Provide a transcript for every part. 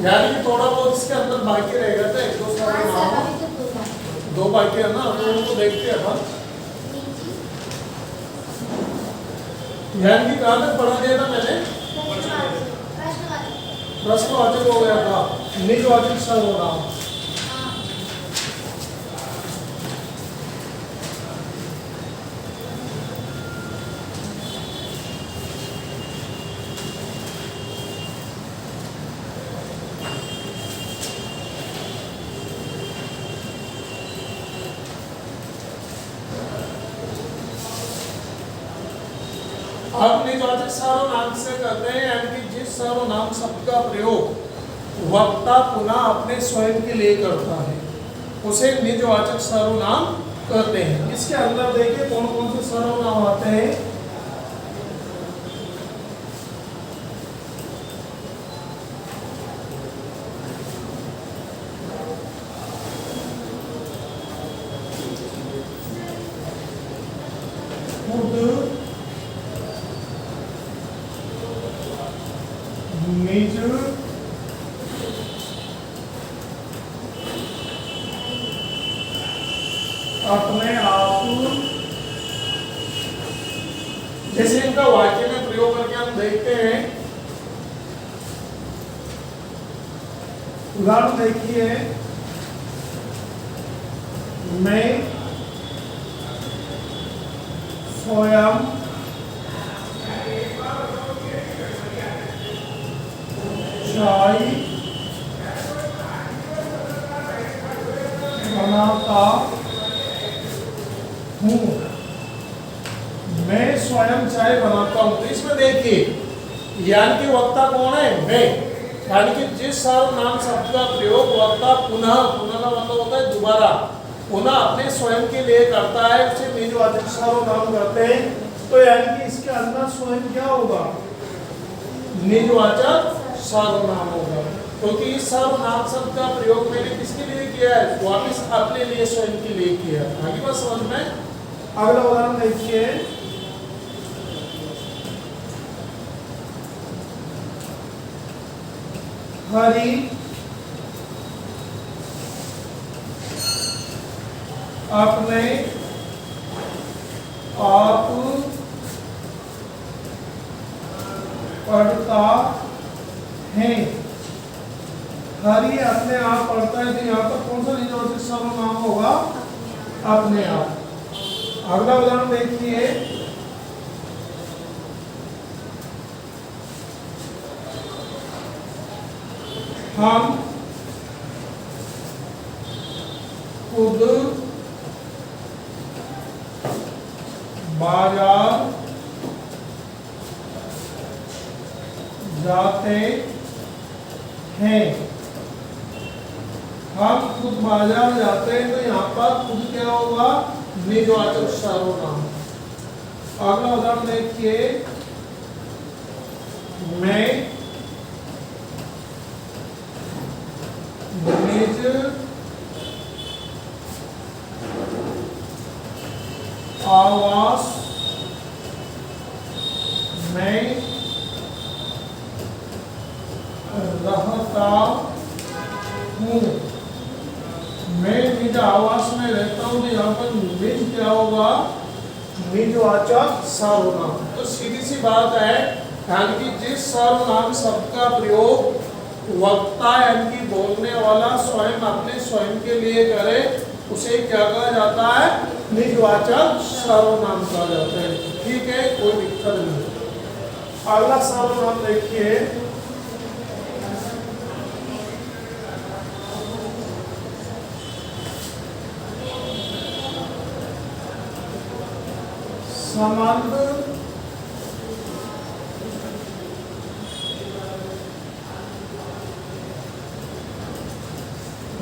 यानी कि थोड़ा बहुत इसके अंदर बाकी रहेगा तो एक दो सर्वनाम दो बाकी है ना, तो उनको देखते हैं अपन। यानी कि कहाँ तक पढ़ा दिया था मैंने? प्रश्नवाचक हो गया था, निजवाचक सर्वनाम। अब निजवाचक सर्वनाम से कहते हैं यानी कि जिस सर्वनाम शब्द का प्रयोग वक्ता पुनः अपने स्वयं के लिए करता है उसे निजवाचक सर्वनाम कहते हैं। इसके अंदर देखिए कौन कौन से सर्वनाम आते हैं। खुद, निज, अपने आप, जैसे इनका वाक्य में प्रयोग करके हम देखते हैं। उदाहरण देखिए, मैं स्वयं चाय बनाता हूँ। मैं स्वयं चाय बनाता हूँ। तो इसमें देखिए यानी कि वक्ता कौन है? मैं। यानी कि जिस सर्वनाम शब्द का प्रयोग वक्ता पुनः पुनः का मतलब होता है दोबारा पुनः अपने स्वयं के लिए करता है उसे निजवाचक सर्वनाम कहते हैं। तो यानी कि इसके अंदर स्वयं क्या होगा? निजवाचक सर्वनाम होगा, क्योंकि इस सर्वनाम शब्द का प्रयोग मैंने किसके लिए किया है? वापिस अपने लिए स्वयं के लिए किया। आगे बात समझ में। अगला उदाहरण देखिए, हरि अपने आप पढ़ता है। हरि अपने आप पढ़ता है, तो यहाँ पर कौन सा निजवाचक सर्वनाम होगा? अपने आप। अगला उदाहरण देखिए, हम खुद बाजार जाते हैं। हम खुद बाजार जाते हैं, तो यहाँ पर खुद क्या होगा? निजवाचक सर्वनाम। अगला उदाहरण देखिए, मैं निज आवास में रहता हूँ। मैं निज आवास में रहता हूँ, तो यहाँ पर निज क्या होगा? निजवाचक सर्वनाम। तो सीधी सी बात है, यानी कि जिस सर्वनाम शब्द का प्रयोग वक्ता यानी कि बोलने वाला स्वयं अपने स्वयं के लिए करे उसे क्या कहा जाता है? निजवाचक सर्वनाम कहा जाता है। ठीक है, कोई दिक्कत नहीं। अगला सर्वनाम देखिए, संबंध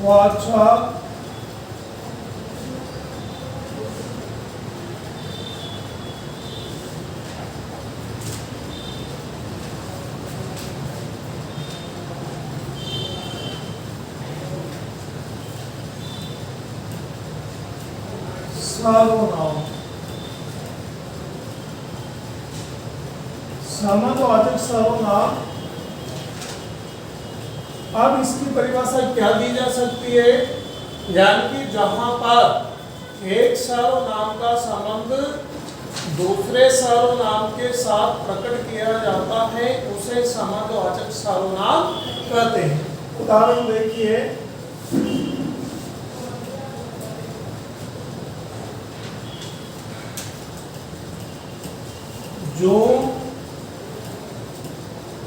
वाचक सर्वनाम। संबंधवाचक सर्वनाम अब इसकी परिभाषा क्या दी जा सकती है, यानी कि जहां पर एक सर्वनाम का संबंध दूसरे सर्वनाम के साथ प्रकट किया जाता है उसे संबंधवाचक सर्वनाम कहते हैं। उदाहरण देखिए, जो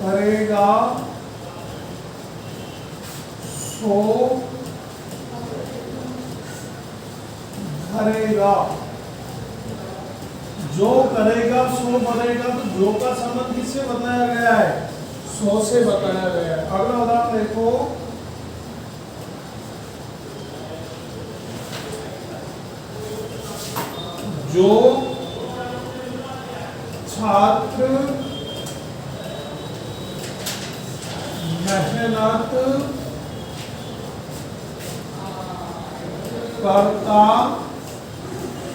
करेगा सो भरेगा। जो करेगा सो भरेगा, तो जो का संबंध किससे बताया गया है, सो से बताया गया है। अगला उदाहरण देखो, जो छात्र मेहनत करता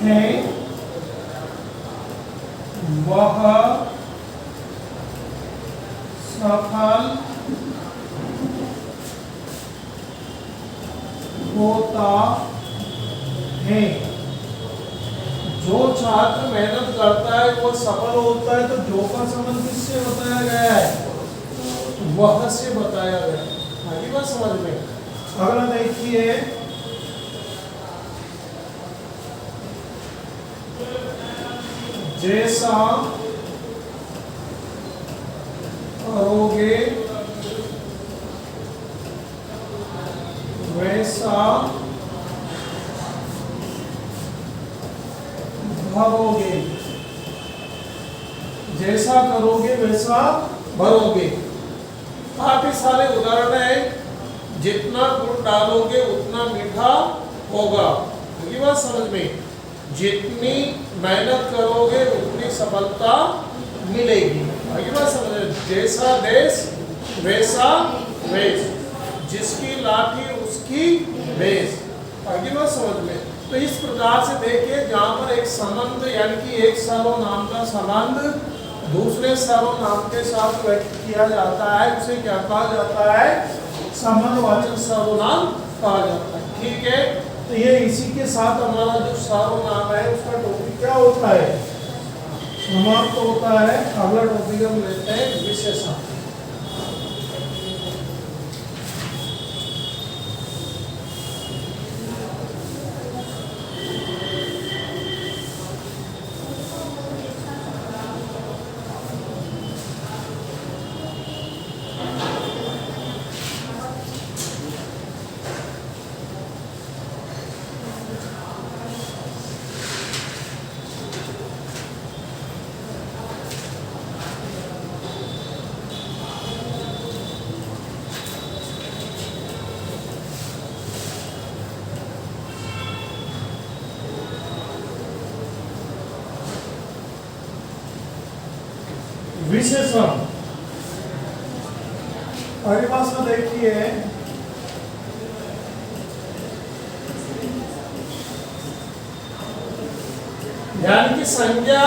है वह सफल होता है। जो छात्र मेहनत करता है वो सफल होता है, तो जो का संबंध किससे बताया गया है, वह से बताया गया। आगे बात समझ में। अगला देखिए, जैसा करोगे वैसा भरोगे। जैसा करोगे वैसा भरोगे। काफी सारे उदाहरण है, जितना गुड़ डालोगे उतना मीठा होगा। ये बात समझ में। जितनी मेहनत करोगे उतनी सफलता मिलेगी। ये बात समझ में। जैसा देश वैसा वेश, जिसकी लाठी उसकी भेष। आगे बात समझ में। तो इस प्रकार से देखिए, जहाँ पर एक संबंध यानी कि एक सर्वनाम का संबंध दूसरे सर्वनाम के साथ व्यक्त किया जाता है उसे क्या कहा जाता है, संबंधवाचक सर्वनाम कहा जाता है। ठीक है, तो ये इसी के साथ हमारा जो सर्वनाम है उसका टॉपिक क्या होता है, समाप्त होता है। अगला टॉपिक हम लेते हैं विशेषण। विशेषण परिभाषा देखिए, यानी कि संज्ञा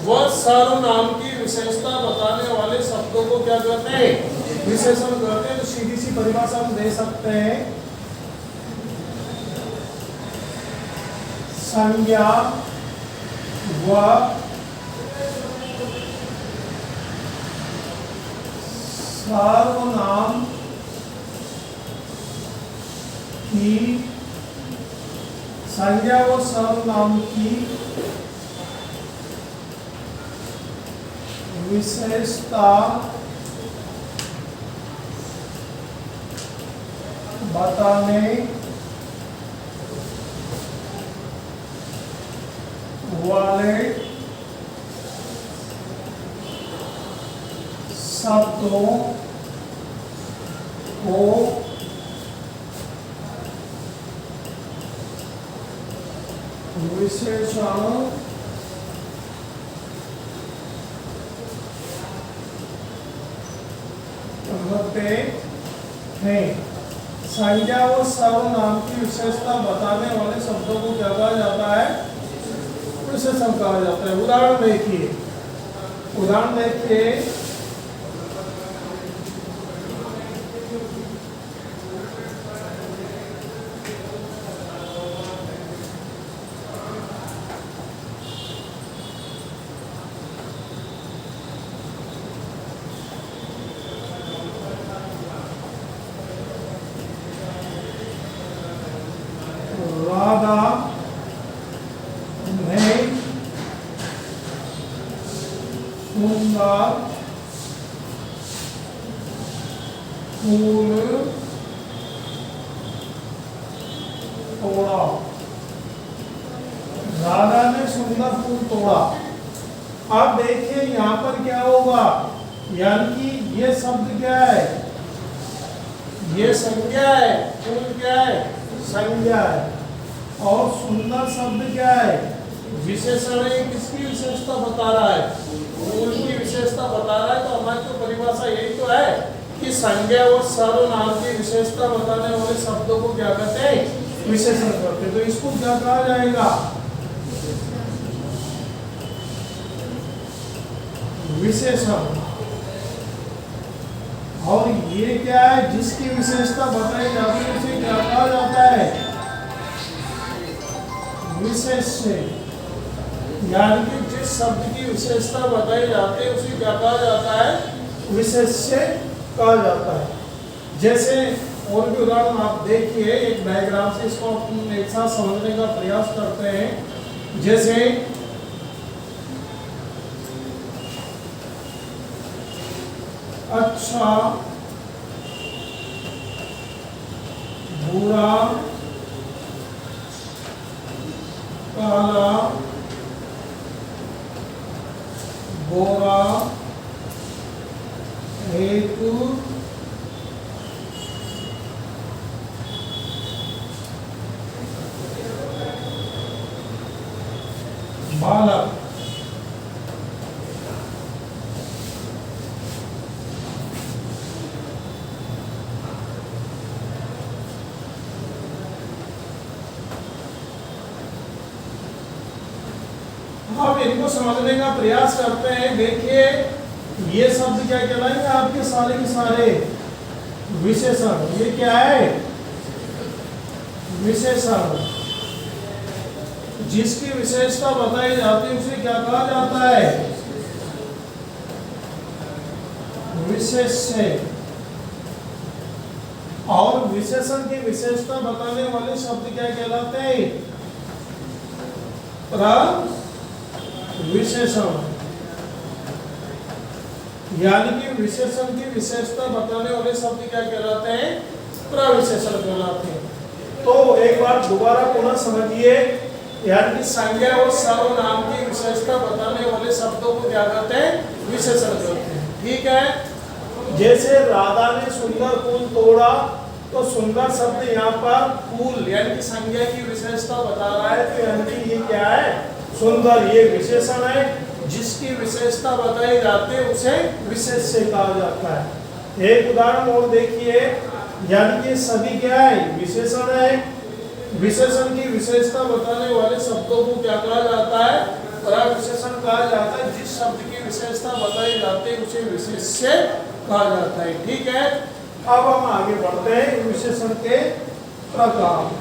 व सर्वनाम की विशेषता बताने वाले शब्दों को क्या कहते हैं, विशेषण कहते हैं। तो सीधी सी परिभाषा हम दे सकते हैं, संज्ञा व सर्वनाम की, संज्ञा व सर्वनाम की विशेषता बताने वाले शब्दों को विशेषण कहते हैं। संज्ञा व सर्वनाम की विशेषता बताने वाले शब्दों को क्या कहा जाता है, विशेषण कहा जाता है। उदाहरण देखिए, राधा ने सुंदर फूल तोड़ा। राधा ने सुंदर फूल तोड़ा। अब देखिए यहाँ पर क्या होगा, यानी कि ये शब्द क्या है, ये संज्ञा है, फूल क्या है, संज्ञा है, और सुंदर शब्द क्या है, विशेषण है। किसकी विशेषता बता रहा है, फूल की विशेषता बता रहा है। तो हमारी तो परिभाषा यही तो है कि संज्ञा और सर्वनाम की विशेषता बताने वाले शब्दों को क्या कहते हैं, विशेषण करते हैं। तो इसको क्या कहा जाएगा, विशेषण। और ये क्या है, जिसकी विशेषता बताई जाती है उसे क्या कहा जाता है, विशेष्य। यानी कि जिस शब्द की विशेषता बताई जाती है उसे क्या कहा जाता है, विशेष्य कहा जाता है। जैसे और भी उदाहरण आप देखिए, एक डायग्राम से इसको अपन एक साथ समझने का प्रयास करते हैं। जैसे अच्छा, बुरा, काला, गोरा, हेतु, बालक। अब इनको समझने का प्रयास करते हैं। देखिए ये शब्द क्या कहलाएंगे, आपके सारे के सारे विशेषण। ये क्या है, विशेषण। जिसकी विशेषता बताई जाती है उसे क्या कहा जाता है, विशेष्य। और विशेषण की विशेषता बताने वाले शब्द क्या कहलाते हैं, विशेषण। यानी कि विशेषण की विशेषता बताने वाले शब्द क्या कहलाते हैं, प्रविशेषण कहलाते हैं। तो एक बार दोबारा पुनः समझिए, यानी कि संज्ञा और सर्वनाम की विशेषता बताने वाले शब्दों को क्या कहते हैं, विशेषण कहते हैं। ठीक है। जैसे राधा ने सुंदर फूल तोड़ा, तो सुंदर शब्द यहाँ पर फूल यानी कि संज्ञा की विशेषता बता रहा है। तो यानी कि ये क्या है, सुंदर। ये विशेषण है, जिसकी विशेषता बताई जाती है उसे विशेष्य कहा जाता है। एक उदाहरण और देखिए, यानी कि सभी क्या है, विशेषण है। विशेषण की विशेषता बताने वाले शब्दों को क्या कहा जाता है, प्रविशेषण कहा जाता है। जिस शब्द की विशेषता बताई जाती है उसे विशेष्य कहा जाता है। ठीक है। अब हम आगे बढ़ते हैं विशेषण के प्रकार।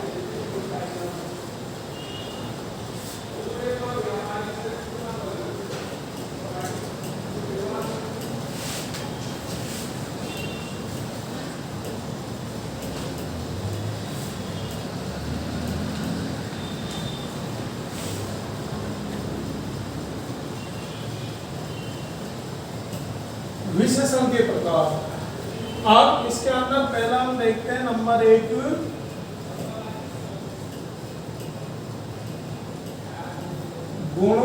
विशेषण के प्रकार। अब इसके अंदर पहला हम देखते हैं नंबर 1, गुण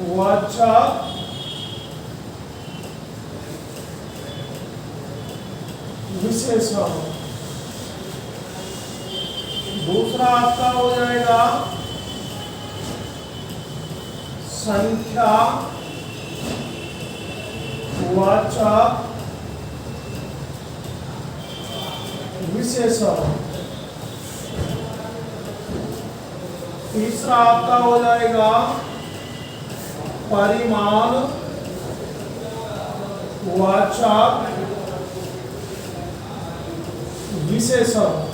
वाचक विशेषण। दूसरा आपका हो जाएगा संख्या वाचक विशेषण। तीसरा आपका हो जाएगा परिमाण वाचक विशेषण।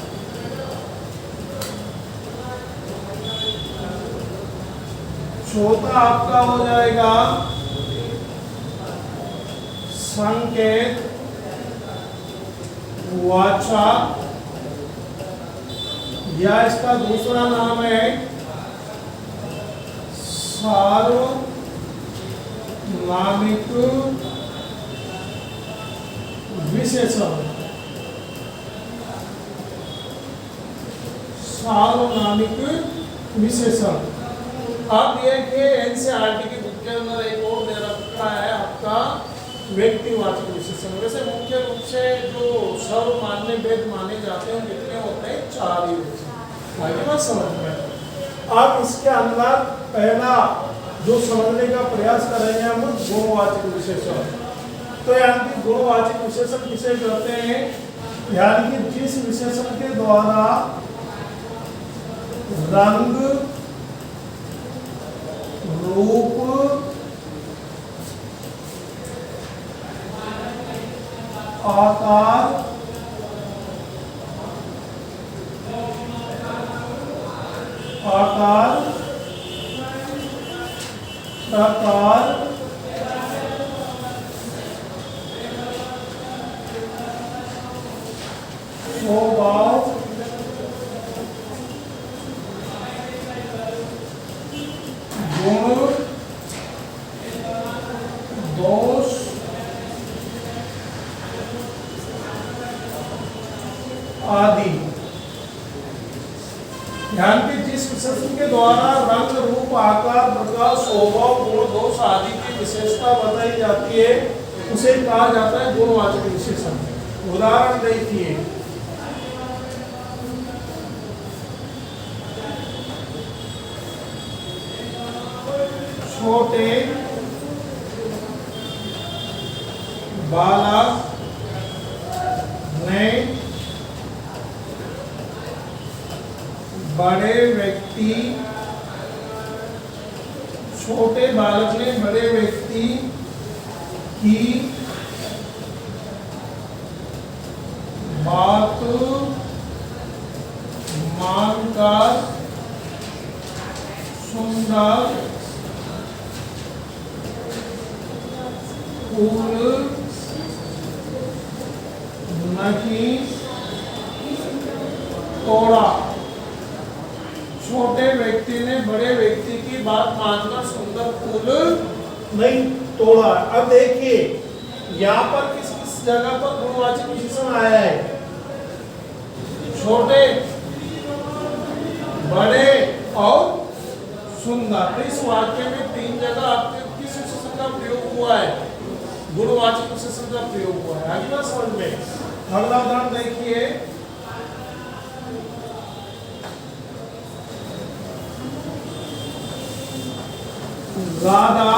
चौथा आपका हो जाएगा संकेत वाचक या इसका दूसरा नाम है सार्वनामिक विशेषण। सार्वनामिक विशेषण। अब देखिए एनसीईआरटी की बुक के अंदर एक और दे रखा है आपका व्यक्तिवाचक विशेषण। वैसे मुख्य रूप से जो सर्वमान्य भेद माने जाते हैं कितने होते हैं? 4 ही होते हैं। आगे बात समझ में। अब इसके अंदर पहला जो समझने का प्रयास करेंगे हम गुणवाचक विशेषण। तो यानी कि गुणवाचक विशेषण किसे कहते हैं? यानी कि जिस विशेषण के द्वारा रंग, रूप, आकार, प्रकार, स्वभाव, गुण, दोष, आदि। ध्यान की जिस विशेषण के द्वारा रंग, रूप, आकार, प्रकार, स्वभाव, गुण, दोष आदि की विशेषता बताई जाती है उसे कहा जाता है गुणवाचक विशेषण। उदाहरण देखिए, छोटे बालक ने बड़े व्यक्ति, छोटे बालक ने बड़े व्यक्ति की बात मानकर सुंदर फूल नहीं तोड़ा। छोटे व्यक्ति ने बड़े व्यक्ति की बात मानकर सुंदर फूल नहीं तोड़ा। अब देखिए यहाँ पर किस किस जगह पर गुणवाचक विशेषण आया है? छोटे, बड़े और सुंदर। तो इस वाक्य में 3 जगह आपके किस विशेषण का प्रयोग हुआ है? गुणवाचक विशेषण का प्रयोग हुआ है। आगे बात समझ में। अगला उदाहरण देखिए, राधा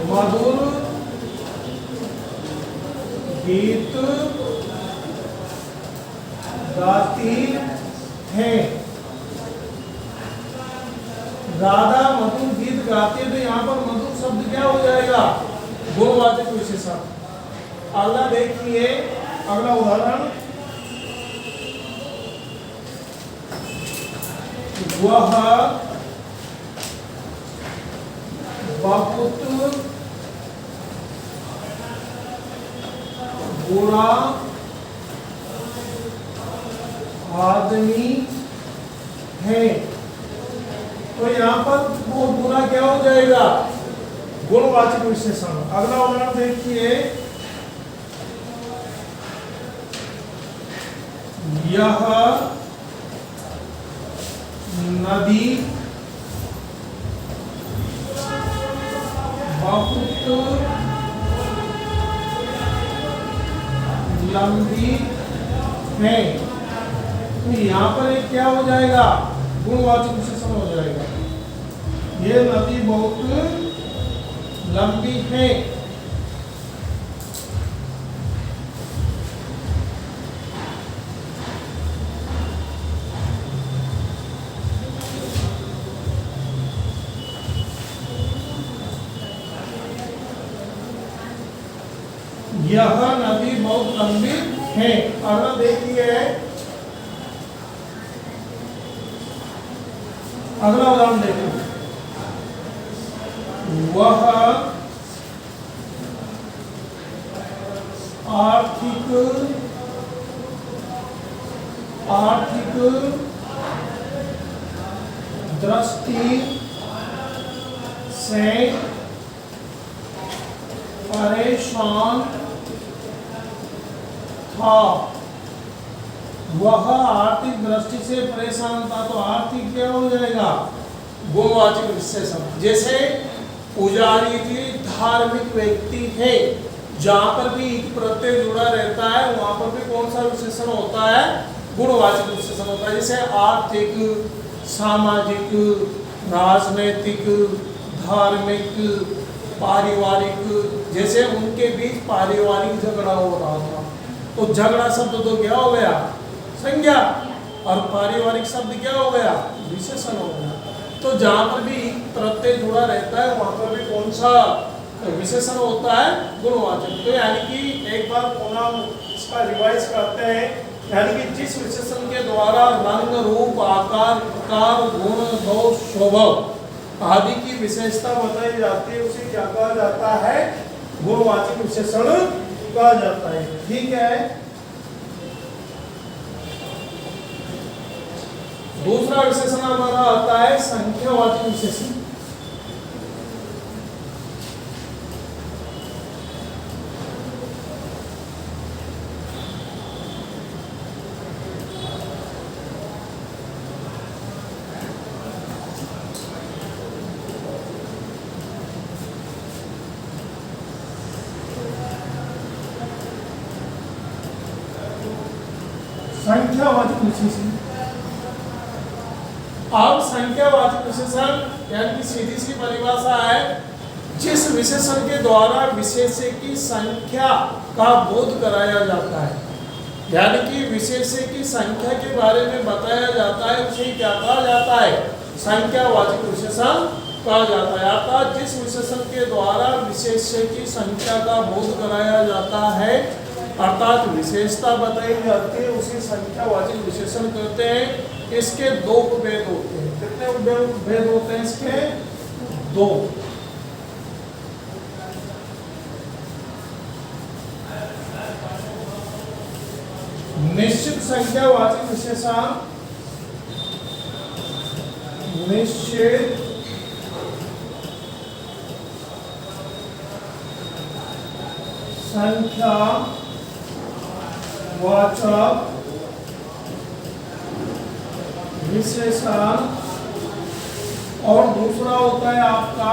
मधुर गीत गाती है। राधा मधुर गीत गाती है, तो यहाँ पर मधुर शब्द क्या हो जाएगा? गुणवाचक विशेषण। अगला देखिए, अगला उदाहरण, वह बहुत बुरा आदमी है। तो यहाँ पर बहुत बुरा क्या हो जाएगा? गुणवाचक विशेषण। अगला उदाहरण देखिए, यह नदी बहुत लंबी है। तो यहाँ पर एक क्या हो जाएगा? गुणवाचक विशेषण हो जाएगा। ये नदी बहुत लंबी है। यह नदी बहुत लंबी है। अगला देखिए, अगला उदाहरण देखिए, वह आर्थिक आर्थिक दृष्टि से परेशान था। वह आर्थिक दृष्टि से परेशान था, तो आर्थिक क्या हो जाएगा? गुणवाचक विशेषण। जैसे पुजारी जी धार्मिक व्यक्ति थे, जहां पर भी एक प्रत्यय जुड़ा रहता है वहां पर भी कौन सा विशेषण होता है? गुणवाचक विशेषण होता है। जैसे आर्थिक, सामाजिक, राजनैतिक, धार्मिक, पारिवारिक। जैसे उनके बीच पारिवारिक झगड़ा हो रहा था, तो झगड़ा शब्द तो क्या हो गया? संज्ञा। और पारिवारिक शब्द क्या हो गया? विशेषण हो गया। तो जहां पर भी प्रत्यय जुड़ा रहता है वहां पर भी कौन सा विशेषण होता है? गुणवाचक। तो यानी कि एक बार पुनः इसका रिवाइज करते हैं। यानी कि जिस विशेषण के द्वारा रंग, रूप, आकार, प्रकार, गुण, दोष, स्वभाव आदि की विशेषता बताई जाती है उसे क्या कहा जाता है? गुणवाचक विशेषण कहा जाता है। ठीक है। दूसरा विशेषण हमारा आता है संख्यावाचक विशेषण। संख्यावाचक विशेषण। अब संख्यावाचक विशेषण यानी कि सीधी सी परिभाषा है, जिस विशेषण के द्वारा विशेष्य की संख्या का बोध कराया जाता है। यानी कि विशेष्य की संख्या के बारे में बताया जाता है, उसे क्या कहा जाता है? संख्यावाचक विशेषण कहा जाता है। अर्थात जिस विशेषण के द्वारा विशेष्य की संख्या का बोध कराया जाता है, अर्थात विशेषता बताई जाती है, उसे संख्यावाचक विशेषण कहते हैं। इसके दो उपभेद होते हैं। कितने उपभेद होते हैं इसके? दो। निश्चित संख्यावाचक विशेषण, निश्चित संख्या वाचक विशेषण, और दूसरा होता है आपका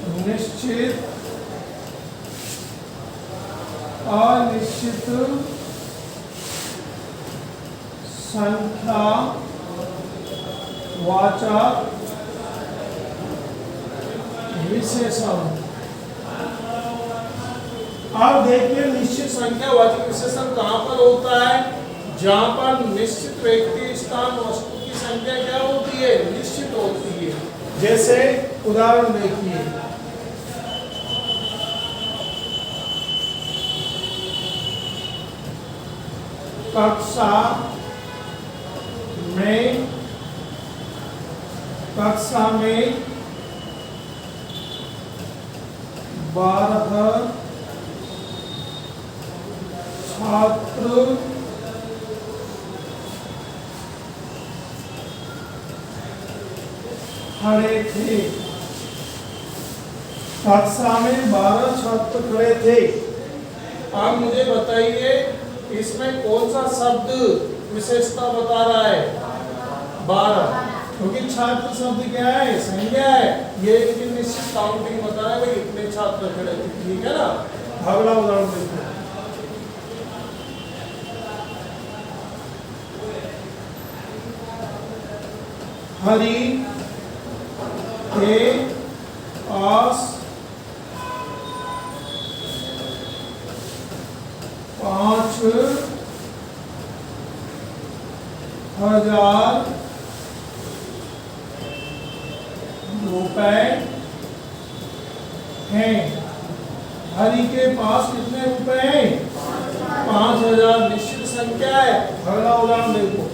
अनिश्चित संख्या वाचक विशेषण। अब देखिए निश्चित संख्यावाचक विशेषण कहां पर होता है? जहां पर निश्चित व्यक्ति, स्थान, वस्तु की संख्या क्या होती है? निश्चित होती है। जैसे उदाहरण देखिए, कक्षा में 12 छात्र खड़े थे। कक्षा में 12 छात्र खड़े थे। आप मुझे बताइए इसमें कौन सा शब्द विशेषता बता रहा है? 12। क्योंकि छात्र शब्द क्या है? संज्ञा है। ये एक निश्चित काउंटिंग बता रहा है भाई इतने छात्र खड़े थे। ठीक है ना। अगला उदाहरण देखिए, हरि के पास 5,000 रुपए हैं। हरि के पास कितने रुपए हैं? 5,000 निश्चित संख्या है। अगला उदाहरण देखो,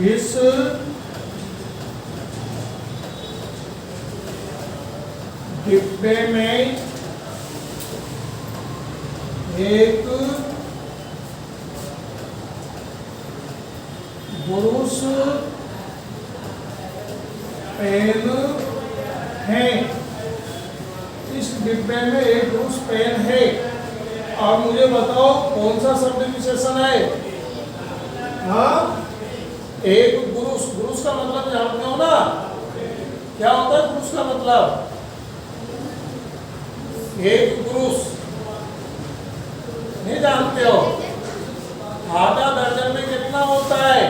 इस डिब्बे में एक ब्रश पेन है। इस डिब्बे में एक ब्रश पेन है। अब मुझे बताओ कौन सा शब्द विशेषण है? हाँ, एक ब्रश। ब्रश का मतलब जानते हो ना? क्या होता है ब्रश का मतलब? एक ब्रश नहीं जानते हो? आधा दर्जन में कितना होता है?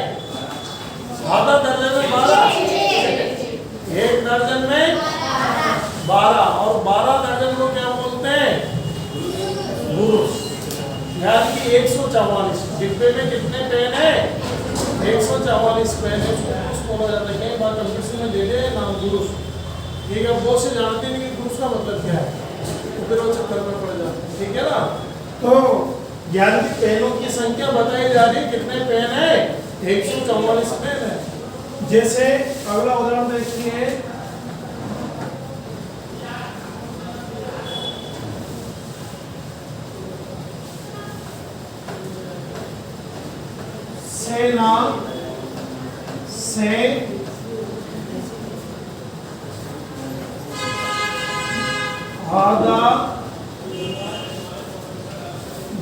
आधा दर्जन में 12। एक दर्जन में 12 और 12 दर्जन को क्या बोलते हैं? ब्रश। यानी कि 144। डिब्बे में कितने पेन है? 144 पेन है। उसको बोला जाता है, कई बार कंपटीशन में दे दे नाम ब्रश। ठीक है, वो से जानते नहीं कि ब्रश का मतलब क्या है, तो फिर वो चक्कर में पड़ जाते हैं। ठीक है ना? तो यानी कि पेनों की संख्या बताई जा रही है। कितने पेन है? 144 पेन है। जैसे अगला उदाहरण देखिए, सेना से आधा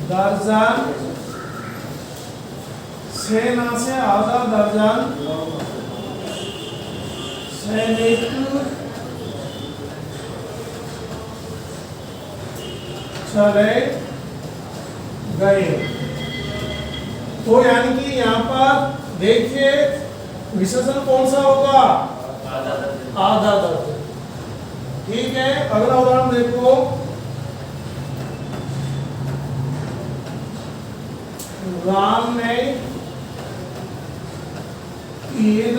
दर्जन, सेना से आधा दर्जन सैनिक चले गए। तो यानी कि यहाँ पर देखिए विशेषण कौन सा होगा? आधा दर्जन। ठीक है, अगला उदाहरण देखो, राम ने 3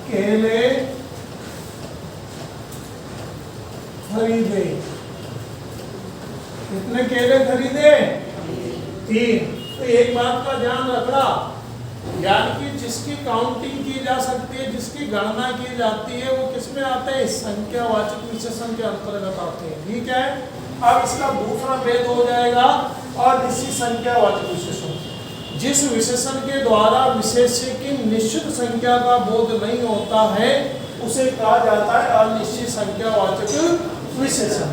केले खरीदे। कितने केले खरीदे? 3। तो एक बात का ध्यान रखना, यानी कि जिसकी काउंटिंग की जा सकती है, जिसकी गणना की जाती है, वो किसमें आते हैं? संख्यावाचक विशेषण के अंतर्गत आते हैं। ठीक है, अब इसका दूसरा भेद हो जाएगा अनिश्चित संख्यावाचक विशेषण। जिस विशेषण के द्वारा विशेष्य की निश्चित संख्या का बोध नहीं होता है उसे कहा जाता है अनिश्चित संख्यावाचक विशेषण।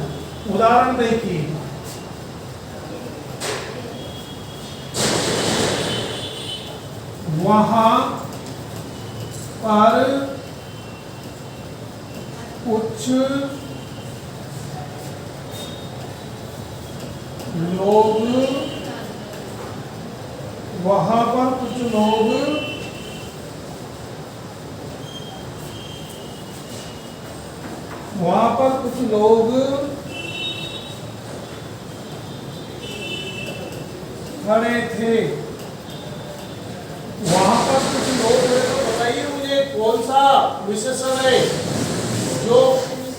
उदाहरण देखिए, वहां पर कुछ लोग, वहां पर कुछ लोग वहां पर कुछ लोग खड़े थे। वहां पर कुछ लोग खड़े, तो बताइए मुझे कौन सा विशेषण है जो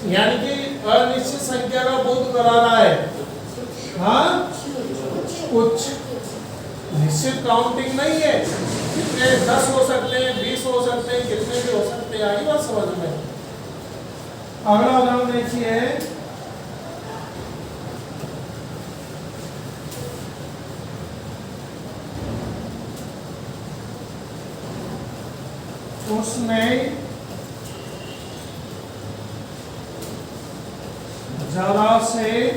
यानी कि अनिश्चित संख्या का बोध करा रहा है? हाँ, कुछ निश्चित काउंटिंग नहीं है। कितने 10 हो सकते हैं, 20 हो सकते हैं, कितने भी हो सकते हैं। आई बात समझ में? अगला उदाहरण देखिए, उसने जरा से रुपए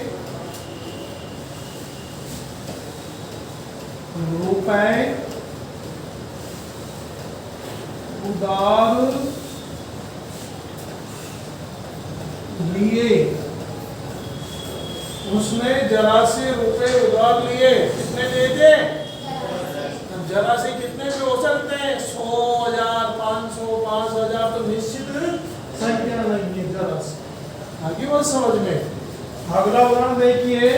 उधार लिए। उसने जरा से रुपए उधार लिए। कितने लिए थे? जरा से कितने भी हो सकते हैं? 100, 1000, 500, 5000। तो निश्चित संख्या नहीं है जरा से। आगे बात समझ में? अगला उदाहरण देखिए,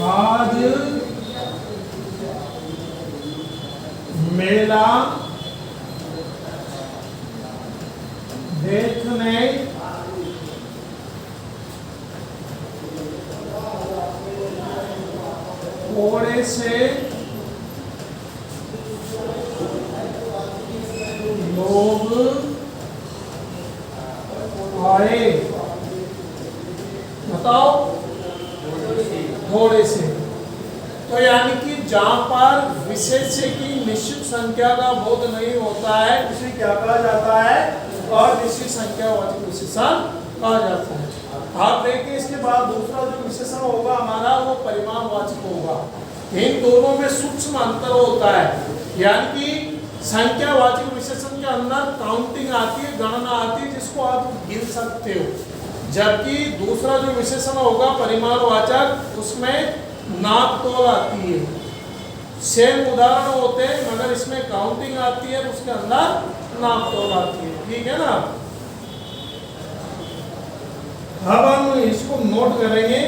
आज मेला देखने थोड़े से लोग आए, बताओ, थोड़े से। तो यानी कि जहां पर विशेष्य की निश्चित संख्या का बोध नहीं होता है उसे क्या कहा जाता है? अनिश्चित संख्यावाचक विशेषण कहा जाता है। आप देखिए इसके बाद दूसरा जो विशेषण होगा हमारा वो परिमाणवाचक होगा। इन दोनों में सूक्ष्म अंतर होता है, यानी कि संख्यावाचक विशेषण के अंदर काउंटिंग आती है, गणना आती है, जिसको आप गिन सकते हो, जबकि दूसरा जो विशेषण होगा परिमाणवाचक उसमें नाप तोल आती है। सेम उदाहरण होते हैं मगर इसमें काउंटिंग आती है, उसके अंदर नाप तोल आती है। ठीक है ना? अब हम इसको नोट करेंगे।